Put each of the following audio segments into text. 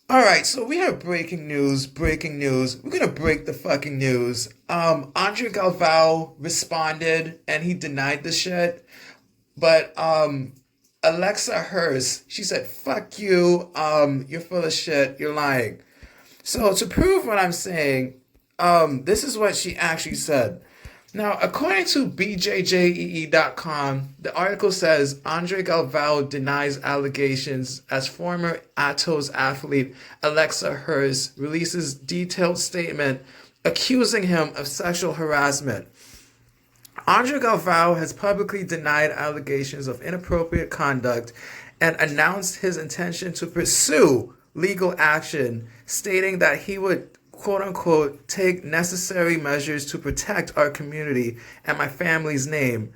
All right, so we have breaking news, breaking news. We're gonna break the fucking news. Andre Galvao responded and he denied the shit, but Alexa Herse, she said, "Fuck you. You're full of shit. You're lying." So to prove what I'm saying, this is what she actually said. Now, according to BJJEE.com, the article says Andre Galvao denies allegations as former Atos athlete Alexa Hers releases detailed statement accusing him of sexual harassment. Andre Galvao has publicly denied allegations of inappropriate conduct and announced his intention to pursue legal action, stating that he would quote unquote take necessary measures to protect our community and my family's name,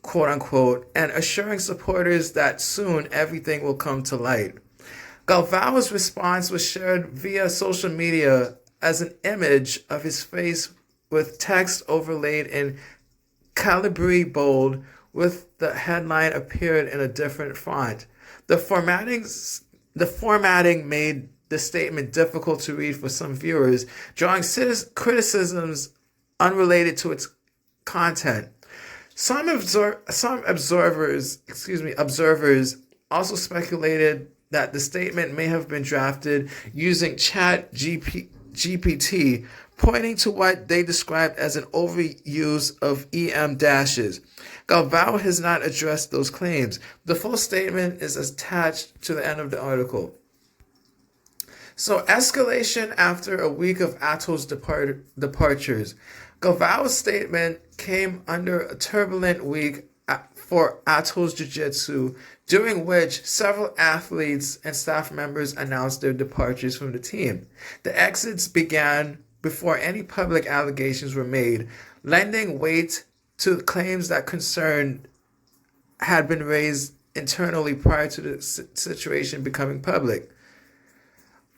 quote unquote, and assuring supporters that soon everything will come to light. Galvao's response was shared via social media as an image of his face with text overlaid in Calibri bold with the headline appeared in a different font. The formatting made the statement difficult to read for some viewers, drawing criticisms unrelated to its content. Some observers also speculated that the statement may have been drafted using GPT, pointing to what they described as an overuse of EM dashes. Galvao has not addressed those claims. The full statement is attached to the end of the article. So, escalation after a week of Ato's departures. Galvao's statement came under a turbulent week for Ato's Jiu-Jitsu, during which several athletes and staff members announced their departures from the team. The exits began before any public allegations were made, lending weight to claims that concern had been raised internally prior to the situation becoming public.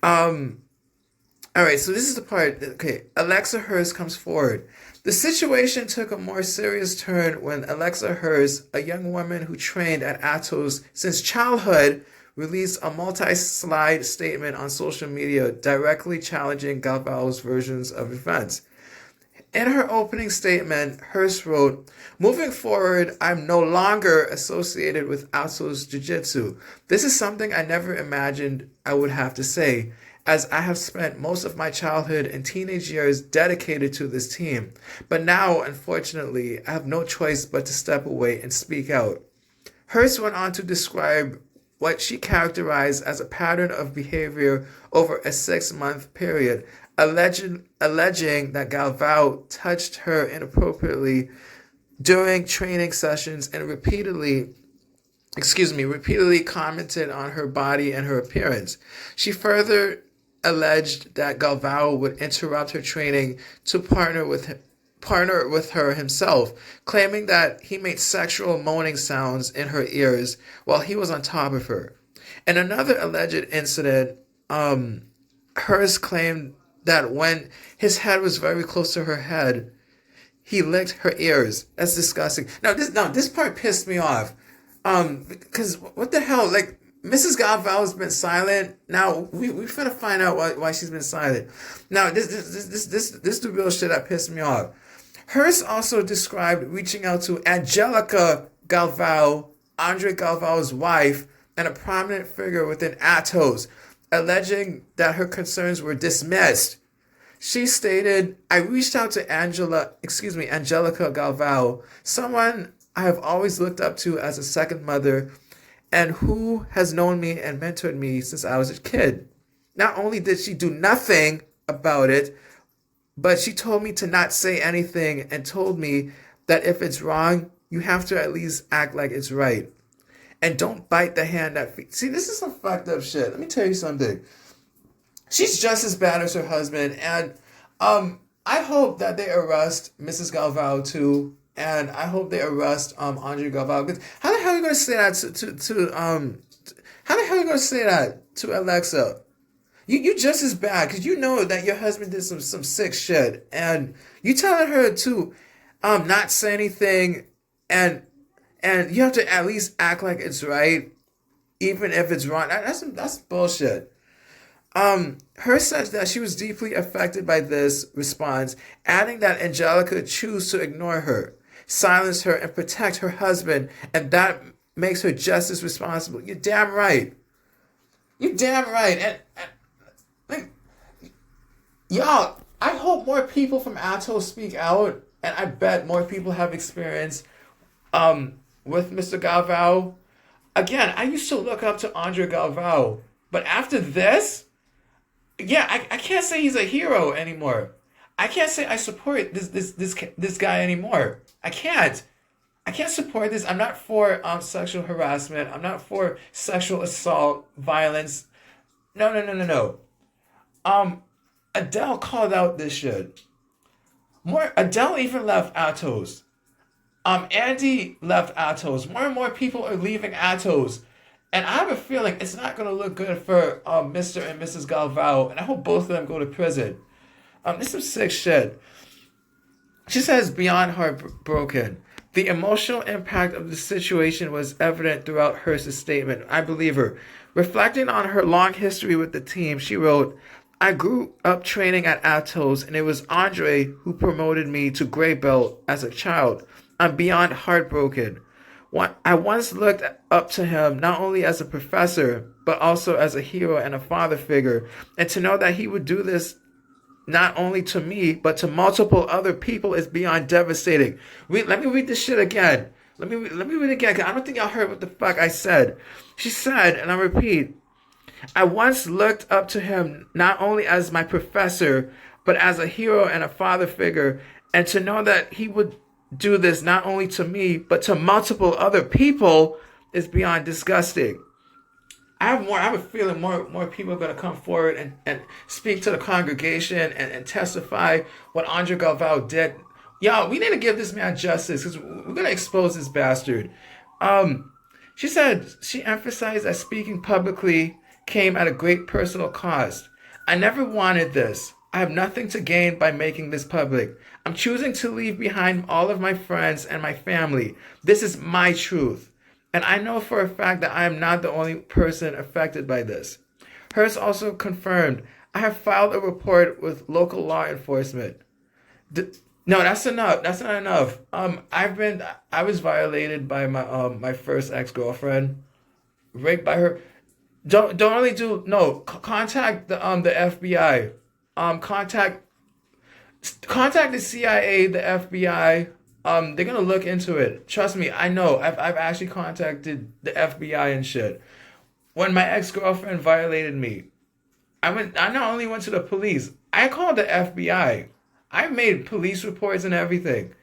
All right, so this is the part. Okay, Alexa Hers comes forward. The situation took a more serious turn when Alexa Hers, a young woman who trained at Atos since childhood, released a multi-slide statement on social media directly challenging Galvao's versions of events. In her opening statement, Hers wrote, "Moving forward, I'm no longer associated with Atos Jiu-Jitsu. This is something I never imagined I would have to say, as I have spent most of my childhood and teenage years dedicated to this team. But now, unfortunately, I have no choice but to step away and speak out." Hers went on to describe what she characterized as a pattern of behavior over a 6-month period, alleging that Galvao touched her inappropriately during training sessions and repeatedly commented on her body and her appearance. She further alleged that Galvao would interrupt her training to partner with her himself, claiming that he made sexual moaning sounds in her ears while he was on top of her. In another alleged incident, Hers claimed that when his head was very close to her head, he licked her ears. That's disgusting. This part pissed me off. Because what the hell? Like, Mrs. Galvao's been silent. Now we finna find out why she's been silent. Now this is the real shit that pissed me off. Herse also described reaching out to Angelica Galvao, Andre Galvao's wife, and a prominent figure within Atos, alleging that her concerns were dismissed. She stated, "I reached out to Angelica Galvao, someone I have always looked up to as a second mother and who has known me and mentored me since I was a kid. Not only did she do nothing about it, but she told me to not say anything and told me that if it's wrong, you have to at least act like it's right. And don't bite the hand that feeds." See, this is some fucked up shit. Let me tell you something. She's just as bad as her husband, and I hope that they arrest Mrs. Galvao too, and I hope they arrest Andre Galvao. Because how the hell are you gonna say that how the hell are you gonna say that to Alexa? You just as bad because you know that your husband did some sick shit, and you telling her to not say anything, and you have to at least act like it's right, even if it's wrong. That's bullshit. Her says that she was deeply affected by this response, adding that Angelica chose to ignore her, silence her, and protect her husband, and that makes her just as responsible. You're damn right. You're damn right. And like, y'all, I hope more people from Atos speak out, and I bet more people have experience with Mr. Galvao. Again, I used to look up to Andre Galvao, but after this, yeah, I can't say he's a hero anymore. I can't say I support this guy anymore. I can't. I can't support this. I'm not for sexual harassment. I'm not for sexual assault, violence. No, no, no, no, no. Adele called out this shit. More Adele even left Atos. Andy left Atos. More and more people are leaving Atos. And I have a feeling it's not going to look good for Mr. and Mrs. Galvao. And I hope both of them go to prison. This is some sick shit. She says, beyond heartbroken. The emotional impact of the situation was evident throughout Herse's statement. I believe her. Reflecting on her long history with the team, she wrote, I grew up training at Atos, and it was Andre who promoted me to gray belt as a child. I'm beyond heartbroken. I once looked up to him not only as a professor, but also as a hero and a father figure. And to know that he would do this not only to me, but to multiple other people is beyond devastating. Let me read this shit again. Let me read it again, because I don't think y'all heard what the fuck I said. She said, and I repeat, I once looked up to him not only as my professor, but as a hero and a father figure. And to know that he would do this not only to me, but to multiple other people is beyond disgusting. I have a feeling more people are going to come forward and speak to the congregation and testify what Andre Galvao did. Y'all, we need to give this man justice because we're going to expose this bastard. She said she emphasized that speaking publicly came at a great personal cost. I never wanted this. I have nothing to gain by making this public. I'm choosing to leave behind all of my friends and my family. This is my truth. And I know for a fact that I am not the only person affected by this. Herse also confirmed, I have filed a report with local law enforcement. No, that's enough. That's not enough. I was violated by my first ex-girlfriend, raped by her. Contact the FBI. Contact the CIA, the FBI. They're gonna look into it. Trust me, I know. I've actually contacted the FBI and shit. When my ex-girlfriend violated me, I not only went to the police, I called the FBI. I made police reports and everything.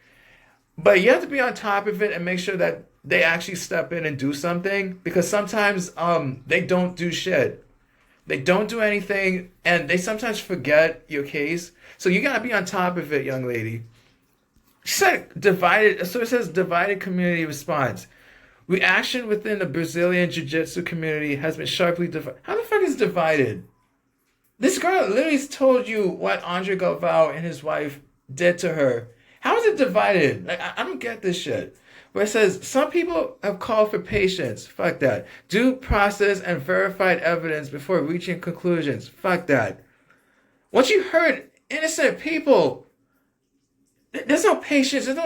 But you have to be on top of it and make sure that they actually step in and do something, because sometimes they don't do shit. They don't do anything, and they sometimes forget your case. So you gotta be on top of it, young lady. She said divided, so it says divided community response. Reaction within the Brazilian Jiu-Jitsu community has been sharply divided. How the fuck is divided? This girl literally told you what Andre Galvao and his wife did to her. How is it divided? Like, I don't get this shit. Where it says, some people have called for patience. Fuck that. Due process and verified evidence before reaching conclusions. Fuck that. Once you hurt innocent people, there's no patience. There's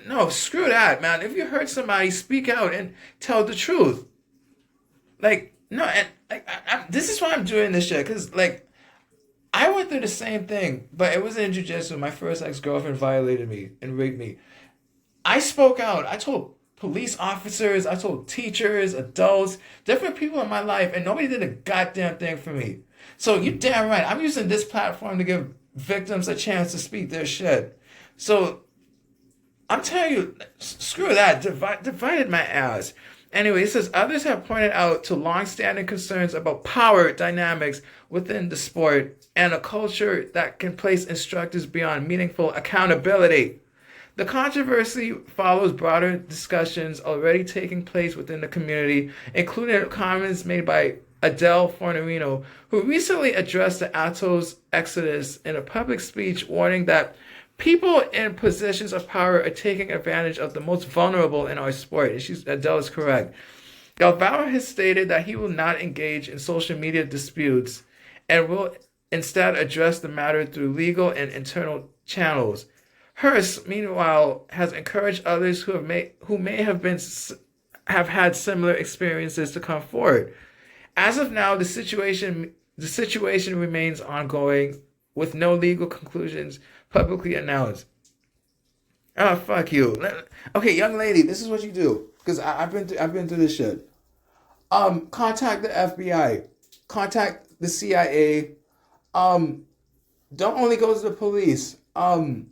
no, screw that, man. If you hurt somebody, speak out and tell the truth. Like, no, and like, this is why I'm doing this shit. Because, like, I went through the same thing, but it was in Jiu-Jitsu. My first ex-girlfriend violated me and raped me. I spoke out. I told police officers, I told teachers, adults, different people in my life, and nobody did a goddamn thing for me. So you're damn right. I'm using this platform to give victims a chance to speak their shit. So I'm telling you, screw that. Divided my ass. Anyway, it says others have pointed out to long-standing concerns about power dynamics within the sport and a culture that can place instructors beyond meaningful accountability. The controversy follows broader discussions already taking place within the community, including comments made by Adele Fornerino, who recently addressed the Atos exodus in a public speech, warning that people in positions of power are taking advantage of the most vulnerable in our sport. And Adele is correct. Galvao has stated that he will not engage in social media disputes and will instead address the matter through legal and internal channels. Herse, meanwhile, has encouraged others who may have had similar experiences to come forward. As of now, the situation remains ongoing with no legal conclusions publicly announced. Oh, fuck you. Okay, young lady, this is what you do. Because I've been through this shit. Contact the FBI. Contact the CIA. Don't only go to the police. I'm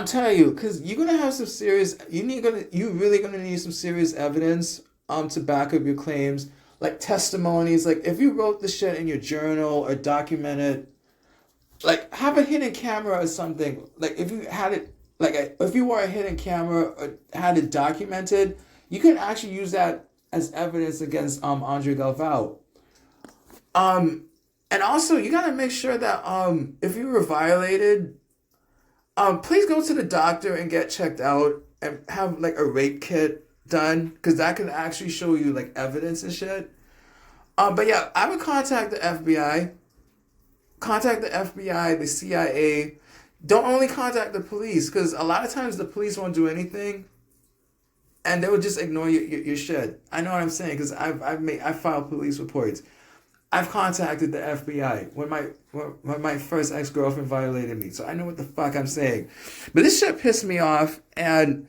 telling you, because you're gonna have some serious. You really gonna need some serious evidence. To back up your claims, like testimonies. Like if you wrote the shit in your journal or documented, like have a hidden camera or something. Like if you had it, like if you were a hidden camera or had it documented, you can actually use that as evidence against Andre Galvao. And also you gotta make sure that if you were violated, please go to the doctor and get checked out and have like a rape kit done because that can actually show you like evidence and shit. But yeah, I would contact the FBI. Contact the FBI, the CIA. Don't only contact the police because a lot of times the police won't do anything, and they will just ignore your shit. I know what I'm saying because I've filed police reports. I've contacted the FBI when my first ex-girlfriend violated me, so I know what the fuck I'm saying. But this shit pissed me off, and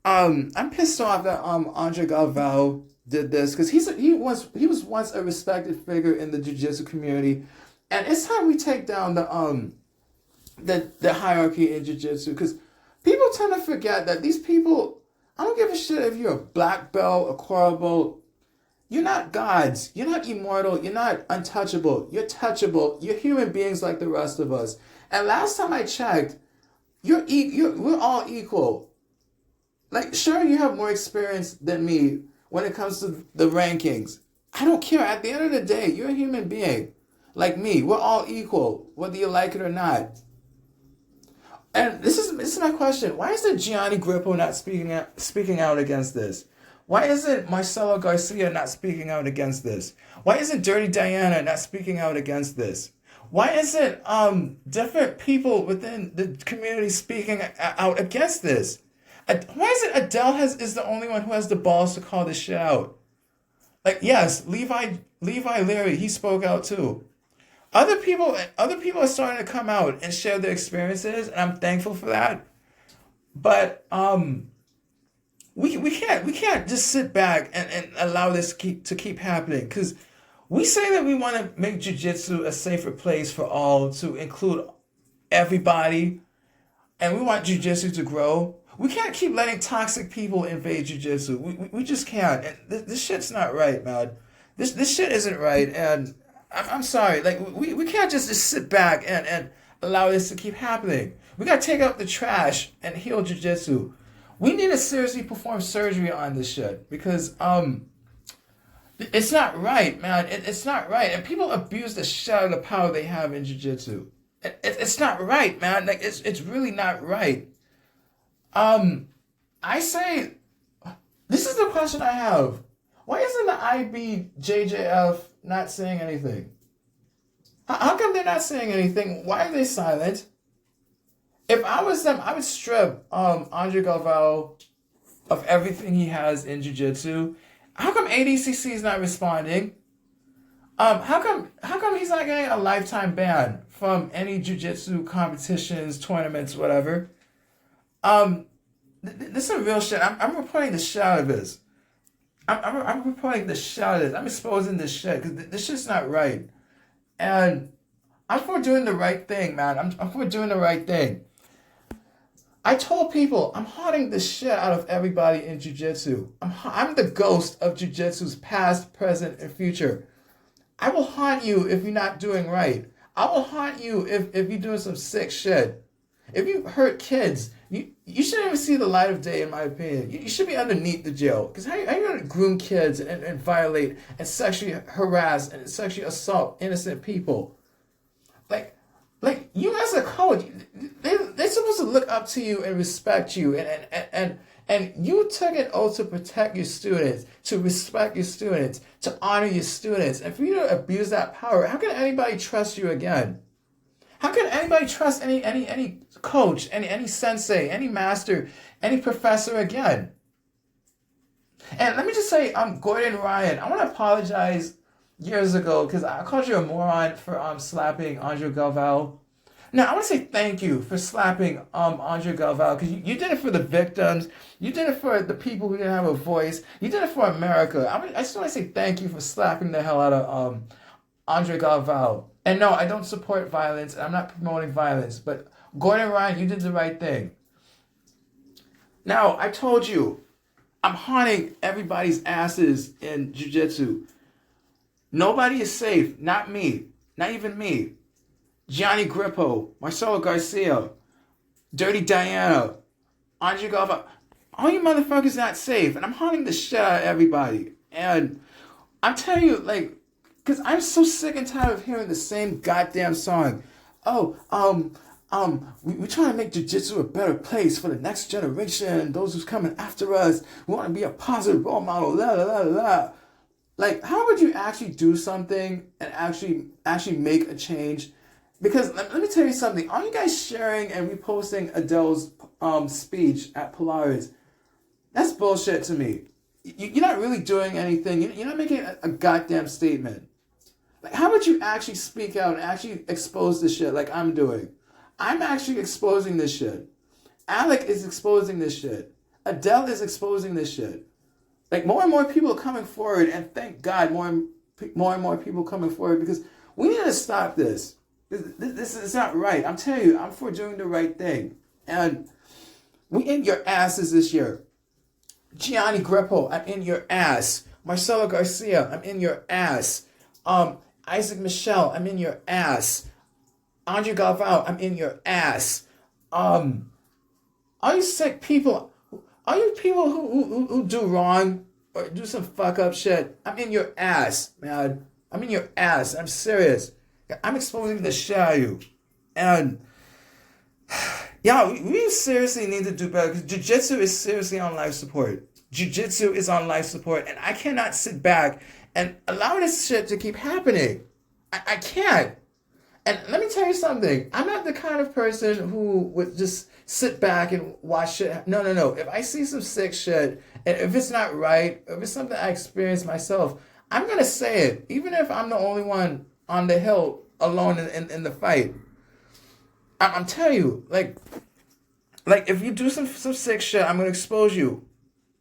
I'm pissed off that Andre Galvao did this because he was once a respected figure in the jiu-jitsu community, and it's time we take down the hierarchy in jiu-jitsu because people tend to forget that these people. I don't give a shit if you're a black belt, a coral belt. You're not gods. You're not immortal. You're not untouchable. You're touchable. You're human beings like the rest of us. And last time I checked, we're all equal. Like, sure, you have more experience than me when it comes to the rankings. I don't care. At the end of the day, you're a human being like me. We're all equal, whether you like it or not. And this is my question. Why isn't Gianni Grippo not speaking out against this? Why isn't Marcelo Garcia not speaking out against this? Why isn't Dirty Diana not speaking out against this? Why isn't different people within the community speaking out against this? Why is it Adele is the only one who has the balls to call this shit out? Like, yes, Levi Leary, he spoke out too. Other people are starting to come out and share their experiences, and I'm thankful for that. But we can't just sit back and allow this to keep happening because we say that we want to make jiu-jitsu a safer place for all to include everybody, and we want jiu-jitsu to grow. We can't keep letting toxic people invade jiu-jitsu. We just can't. And this shit's not right, man. This shit isn't right, and I'm sorry. Like we can't just sit back and allow this to keep happening. We gotta take out the trash and heal jiu-jitsu. We need to seriously perform surgery on this shit because it's not right, man. It's not right, and people abuse the shit out of the power they have in jiu-jitsu. It's not right, man. Like it's really not right. I say this is the question I have. Why isn't the IBJJF not saying anything? How come they're not saying anything? Why are they silent? If I was them, I would strip Andre Galvao of everything he has in jiu-jitsu. How come ADCC is not responding? How come he's not getting a lifetime ban from any jiu-jitsu competitions, tournaments, whatever? This is some real shit. I'm reporting the shit out of this. I'm reporting the shit out of this. I'm exposing this shit because this shit's not right. And I'm for doing the right thing, man. I'm for doing the right thing. I told people I'm haunting the shit out of everybody in jiu-jitsu. I'm the ghost of jiu-jitsu's past, present, and future. I will haunt you if you're not doing right. I will haunt you if you're doing some sick shit. If you hurt kids, you shouldn't even see the light of day, in my opinion. You should be underneath the jail. Because how are you going to groom kids and violate and sexually harass and sexually assault innocent people? Like you as a coach, they're supposed to look up to you and respect you and And you took an oath to protect your students, to respect your students, to honor your students. And for you to abuse that power, how can anybody trust you again? How can anybody trust any coach, any sensei, any master, any professor again? And let me just say, Gordon Ryan, I want to apologize years ago because I called you a moron for slapping Andre Galvao. Now, I want to say thank you for slapping Andre Galvao because you did it for the victims. You did it for the people who didn't have a voice. You did it for America. I just want to say thank you for slapping the hell out of Andre Galvao. And no, I don't support violence. I'm not promoting violence. But Gordon Ryan, you did the right thing. Now, I told you, I'm haunting everybody's asses in Jiu-Jitsu. Nobody is safe. Not me. Not even me. Gianni Grippo, Marcelo Garcia, Dirty Diana, Andre Galvao. All you motherfuckers not safe. And I'm haunting the shit out of everybody. And I'm telling you, like, because I'm so sick and tired of hearing the same goddamn song. Oh, we're trying to make Jiu-Jitsu a better place for the next generation, those who's coming after us. We want to be a positive role model, la la la la. Like, how would you actually do something and actually make a change? Because let me tell you something. Are you guys sharing and reposting Adele's speech at Polaris? That's bullshit to me. You're not really doing anything. You're not making a goddamn statement. Like, how would you actually speak out and actually expose this shit like I'm doing? I'm actually exposing this shit. Alec is exposing this shit. Adele is exposing this shit. Like, more and more people are coming forward, and thank God more and more people coming forward because we need to stop this. This is not right. I'm telling you, I'm for doing the right thing. And we in your asses this year. Gianni Grippo, I'm in your ass. Marcelo Garcia, I'm in your ass. Isaac Michelle, I'm in your ass. Andre Galvao, I'm in your ass. All you sick people, all you people who do wrong or do some fuck up shit, I'm in your ass, man. I'm in your ass. I'm serious. I'm exposing the shit out of you. And yeah, we seriously need to do better because Jiu-Jitsu is seriously on life support. Jiu-Jitsu is on life support, and I cannot sit back and allow this shit to keep happening. I can't. And let me tell you something. I'm not the kind of person who would just sit back and watch shit. No. If I see some sick shit, and if it's not right, if it's something I experienced myself, I'm going to say it. Even if I'm the only one on the hill alone in the fight. I'm telling you, like if you do some sick shit, I'm going to expose you.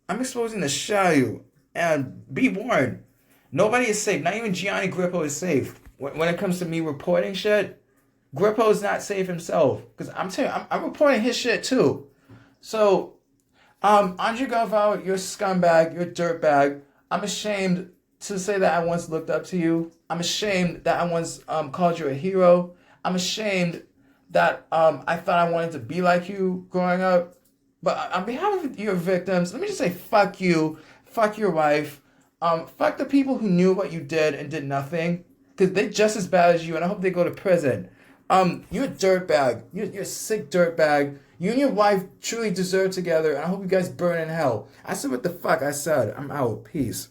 I'm exposing the shit out of you. And be warned. Nobody is safe. Not even Gianni Grippo is safe. When it comes to me reporting shit, Grippo's not safe himself. Because I'm telling you, I'm reporting his shit too. So, Andre Galvao, you're a scumbag. You're a dirtbag. I'm ashamed to say that I once looked up to you. I'm ashamed that I once called you a hero. I'm ashamed that I thought I wanted to be like you growing up. But on behalf of your victims, let me just say fuck you. Fuck your wife. Fuck the people who knew what you did and did nothing. Because they're just as bad as you, and I hope they go to prison. You're a dirtbag. You're a sick dirtbag. You and your wife truly deserve together, and I hope you guys burn in hell. I said what the fuck I said. I'm out. Peace.